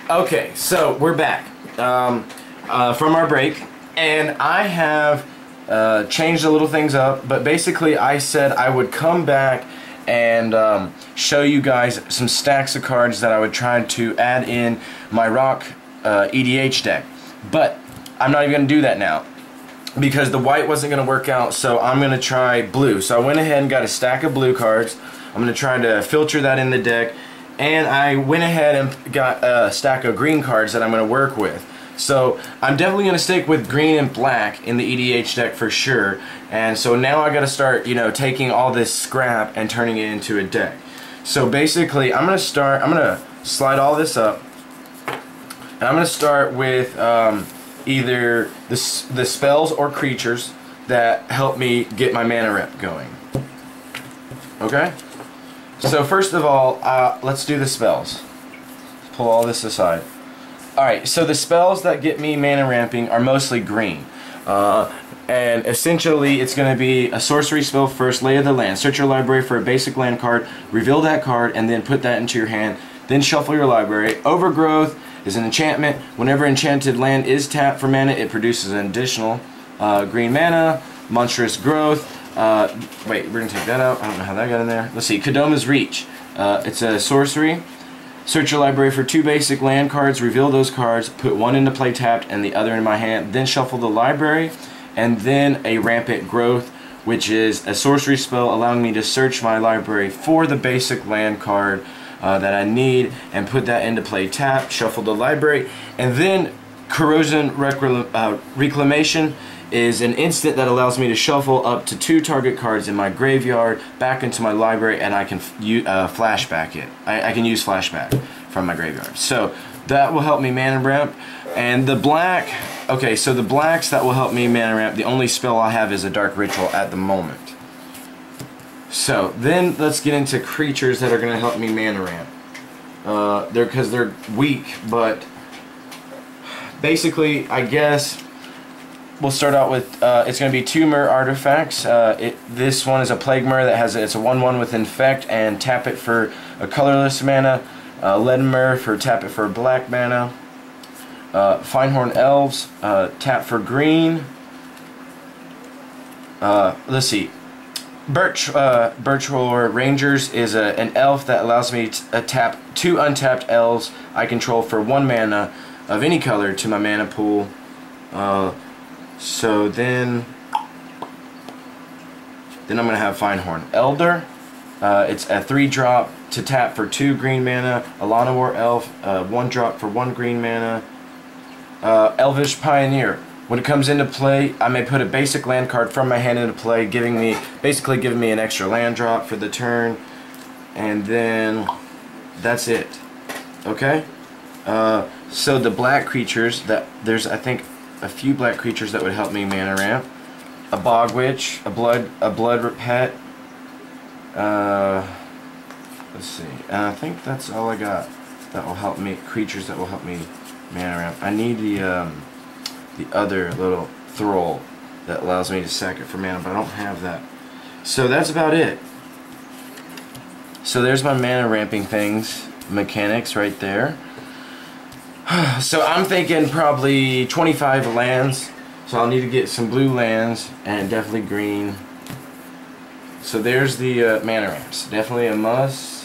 Okay, so we're back from our break, and I have changed a little things up, but basically I said I would come back and show you guys some stacks of cards that I would try to add in my rock EDH deck. But I'm not even going to do that now because the white wasn't going to work out, so I'm going to try blue. So I went ahead and got a stack of blue cards. I'm going to try to filter that in the deck, and I went ahead and got a stack of green cards that I'm going to work with. So I'm definitely going to stick with green and black in the EDH deck for sure. And so now I got to start, you know, taking all this scrap and turning it into a deck. So basically I'm going to slide all this up, and I'm going to start with either the spells or creatures that help me get my mana rep going. Okay? So first of all, let's do the spells. Pull all this aside. Alright, so the spells that get me mana ramping are mostly green. And essentially it's going to be a sorcery spell first, Lay of the Land. Search your library for a basic land card, reveal that card, and then put that into your hand. Then shuffle your library. Overgrowth is an enchantment. Whenever enchanted land is tapped for mana, it produces an additional green mana. Monstrous Growth. Wait, we're going to take that out. I don't know how that got in there. Let's see. Kodoma's Reach. It's a sorcery. Search your library for 2 basic land cards, reveal those cards, put one into play tapped and the other in my hand, then shuffle the library, and then a Rampant Growth, which is a sorcery spell allowing me to search my library for the basic land card that I need and put that into play tapped, shuffle the library, and then Corrosion Reclamation is an instant that allows me to shuffle up to 2 target cards in my graveyard back into my library, and I can flashback it. I can use flashback from my graveyard. So that will help me mana ramp. And the black, okay, so the blacks that will help me mana ramp, the only spell I have is a Dark Ritual at the moment. So then let's get into creatures that are going to help me mana ramp. Because they're weak, but basically I guess we'll start out with, it's going to be 2 Myr artifacts. This one is a Plague Myr that has, it's a 1/1 with Infect, and tap it for a colorless mana. Lead Myr for tap it for black mana. Finehorn Elves, tap for green. Let's see. Birchwood Rangers is an elf that allows me to tap 2 untapped elves I control for 1 mana of any color to my mana pool. So then I'm going to have Finehorn Elder. It's a 3-drop to tap for 2 green mana. Alana War Elf, 1-drop for 1 green mana. Elvish Pioneer. When it comes into play, I may put a basic land card from my hand into play, basically giving me an extra land drop for the turn. And then that's it. Okay? So the black creatures, there's I think a few black creatures that would help me mana ramp. A Bog Witch, a blood pet. Let's see. I think that's all I got that will help me. Creatures that will help me mana ramp. I need the other little thrall that allows me to sack it for mana, but I don't have that. So that's about it. So there's my mana ramping things, mechanics right there. So I'm thinking probably 25 lands. So I'll need to get some blue lands and definitely green. So there's the mana ramps. Definitely a must.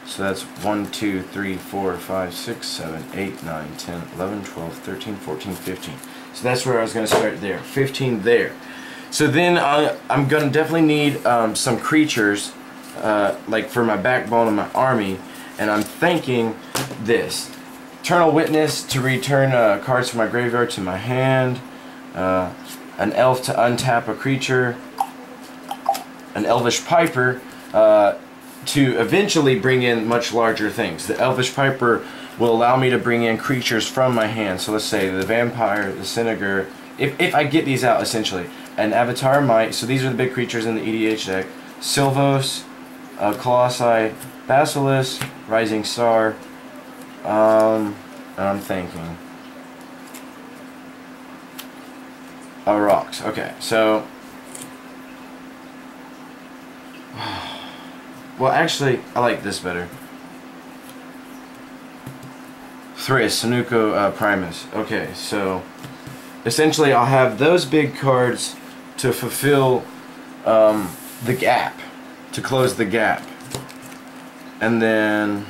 So that's 1, 2, 3, 4, 5, 6, 7, 8, 9, 10, 11, 12, 13, 14, 15. So that's where I was going to start there. 15 there. So then I'm going to definitely need some creatures like for my backbone of my army, and I'm thinking this. Eternal Witness to return cards from my graveyard to my hand. An elf to untap a creature. An Elvish Piper to eventually bring in much larger things. The Elvish Piper will allow me to bring in creatures from my hand. So let's say the Vampire, the Cyniger, if I get these out essentially. An Avatar Might, so these are the big creatures in the EDH deck. Sylvos, Colossi, Basilisk, Rising Star, I'm thinking rocks. Okay, so Well, actually, I like this better. Thriss, Sanuko Primus. Okay, so essentially I'll have those big cards to fulfill the gap, to close the gap. And then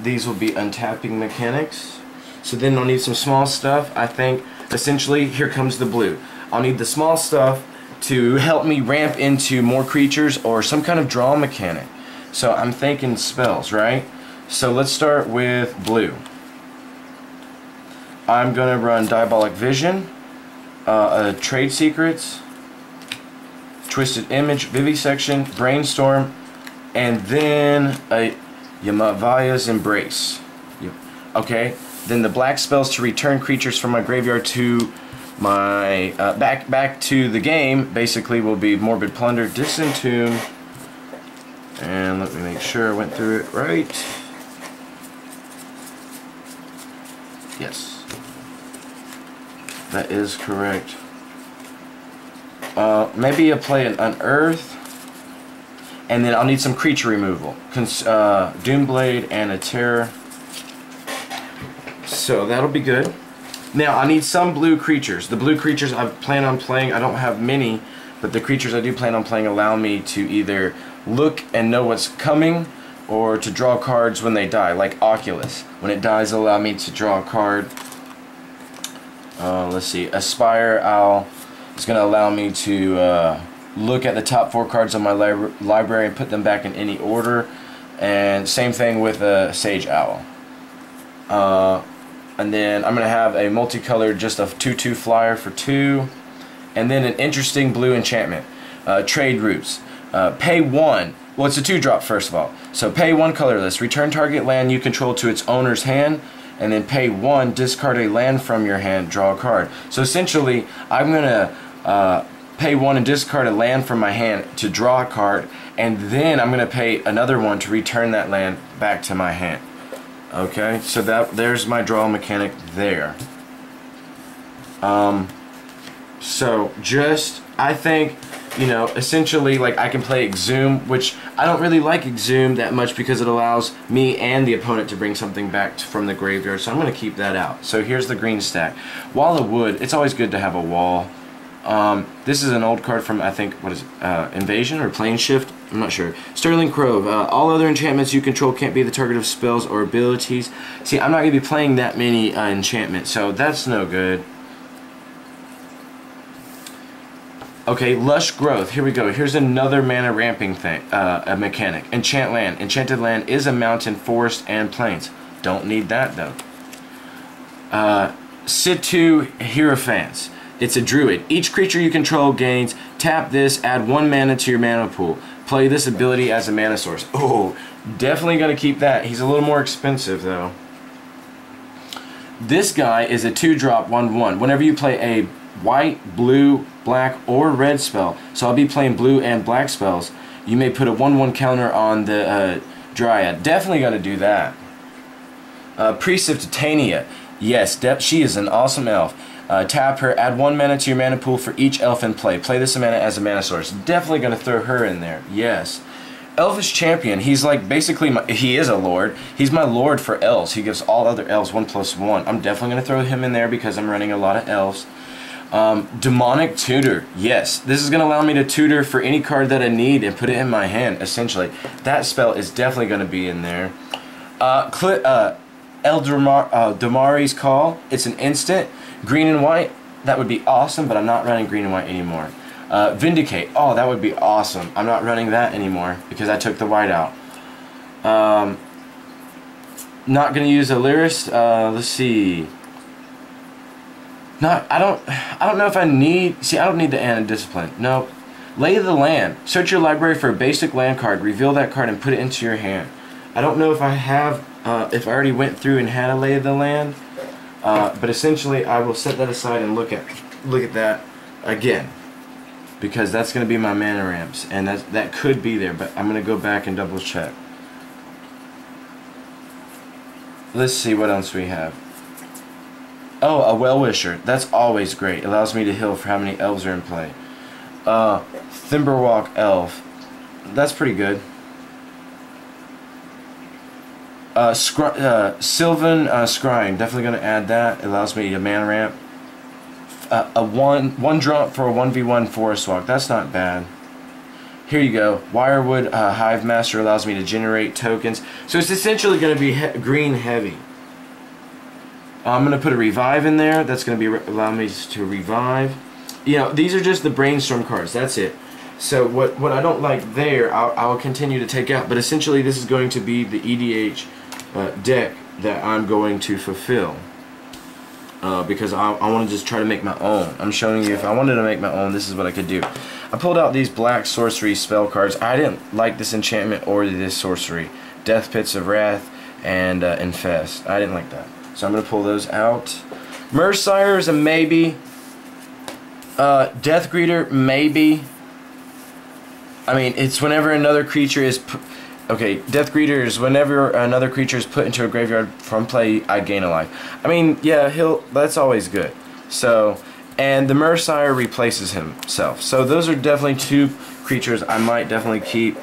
these will be untapping mechanics. So then I'll need some small stuff. I think essentially here comes the blue. I'll need the small stuff to help me ramp into more creatures or some kind of draw mechanic. So I'm thinking spells, right? So let's start with blue. I'm gonna run Diabolic Vision, Trade Secrets, Twisted Image, Vivisection, Brainstorm, and then a Yamavaya's Embrace. Okay, then the black spells to return creatures from my graveyard to my back to the game basically will be Morbid Plunder, Disentomb, and let me make sure I went through it right. Yes, that is correct. Maybe I'll play an Unearth, and then I'll need some creature removal. Doomblade and a Terror. So that'll be good. Now I need some blue creatures. The blue creatures I plan on playing, I don't have many, but the creatures I do plan on playing allow me to either look and know what's coming, or to draw cards when they die, like Oculus. When it dies, it'll allow me to draw a card. Let's see, Aspire Owl is going to allow me to look at the top 4 cards on my library and put them back in any order. And same thing with a Sage Owl. And then I'm going to have a multicolored, just a 2/2 flyer for 2. And then an interesting blue enchantment. Trade Routes. Pay 1. Well, it's a 2-drop first of all. So pay 1 colorless. Return target land you control to its owner's hand. And then pay 1, discard a land from your hand, draw a card. So essentially, I'm going to pay 1 and discard a land from my hand to draw a card. And then I'm going to pay another 1 to return that land back to my hand. Okay, so there's my draw mechanic there. So just, I think, you know, essentially, like, I can play Exhume, which I don't really like Exhume that much because it allows me and the opponent to bring something back from the graveyard, so I'm going to keep that out. So here's the green stack. Wall of Wood, it's always good to have a wall. This is an old card from, I think, what is it, Invasion or Plane Shift? I'm not sure. Sterling Grove, all other enchantments you control can't be the target of spells or abilities. See, I'm not going to be playing that many enchantments, so that's no good. Okay, Lush Growth. Here we go. Here's another mana ramping thing, a mechanic. Enchant Land. Enchanted land is a mountain, forest, and plains. Don't need that though. Situ Hierophants. It's a druid. Each creature you control gains. Tap this. Add 1 mana to your mana pool. Play this ability as a mana source. Oh, definitely gonna keep that. He's a little more expensive though. This guy is a 2-drop 1/1. Whenever you play a white, blue, black, or red spell, so I'll be playing blue and black spells, you may put a 1/1 counter on the Dryad. Definitely gonna do that. Priest of Titania. Yes, she is an awesome elf. Tap her, add 1 mana to your mana pool for each elf in play. Play this mana as a mana source. Definitely gonna throw her in there. Yes. Elvish Champion. He's like basically he is a lord. He's my lord for elves. He gives all other elves 1/1. I'm definitely gonna throw him in there because I'm running a lot of elves. Demonic Tutor. Yes, this is going to allow me to tutor for any card that I need and put it in my hand, essentially. That spell is definitely going to be in there. Damari's Call. It's an instant. Green and white. That would be awesome, but I'm not running green and white anymore. Vindicate. Oh, that would be awesome. I'm not running that anymore because I took the white out. Not going to use a Lyrist. Let's see. I don't know if I need... See, I don't need the Ana Discipline. No. Lay of the Land. Search your library for a basic land card. Reveal that card and put it into your hand. I don't know if I have... if I already went through and had a Lay of the Land. But essentially, I will set that aside and look at that again. Because that's going to be my mana ramps. And that could be there. But I'm going to go back and double check. Let's see what else we have. Oh, a Well-Wisher. That's always great. Allows me to heal for how many elves are in play. Thimberwalk Elf. that's pretty good. Sylvan Scrying, definitely going to add that. It allows me to mana ramp. A one drop for a 1v1 forest walk. That's not bad. Here you go. Wirewood Hive Master allows me to generate tokens. So it's essentially going to be green heavy. I'm going to put a revive in there. That's going to be allow me to revive. You know, these are just the brainstorm cards. That's it. So what I don't like there, I'll continue to take out. But essentially, this is going to be the EDH deck that I'm going to fulfill. Because I want to just try to make my own. I'm showing you if I wanted to make my own, this is what I could do. I pulled out these black sorcery spell cards. I didn't like this enchantment or this sorcery. Death Pits of Wrath and Infest. I didn't like that. So I'm going to pull those out. Mercire is a maybe. Death Greeter, maybe. I mean, it's whenever another creature is... Okay, Death Greeter is whenever another creature is put into a graveyard from play, I gain a life. I mean, yeah, that's always good. So, and the Mercire replaces himself. So those are definitely two creatures I might definitely keep.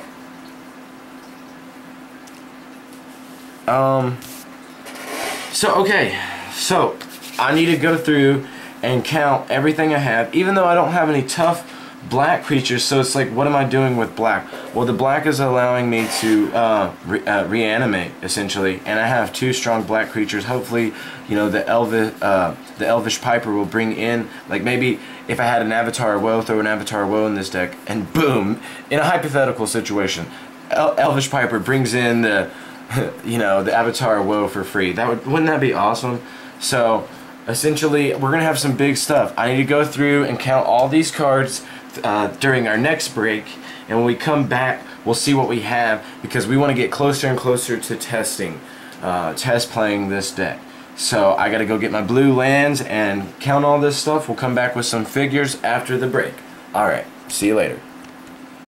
So I need to go through and count everything I have, even though I don't have any tough black creatures. So it's like, what am I doing with black? Well, the black is allowing me to reanimate essentially, and I have two strong black creatures. Hopefully, you know, the Elvish Piper will bring in, like, maybe if I had an Avatar Woe, throw an Avatar Woe in this deck, and boom, in a hypothetical situation, Elvish Piper brings in the you know, the Avatar Woe for free. Wouldn't that be awesome? So essentially, we're gonna have some big stuff. I need to go through and count all these cards during our next break, and when we come back, we'll see what we have, because we want to get closer and closer to test playing this deck. So I gotta go get my blue lands and count all this stuff. We'll come back with some figures after the break. Alright, see you later.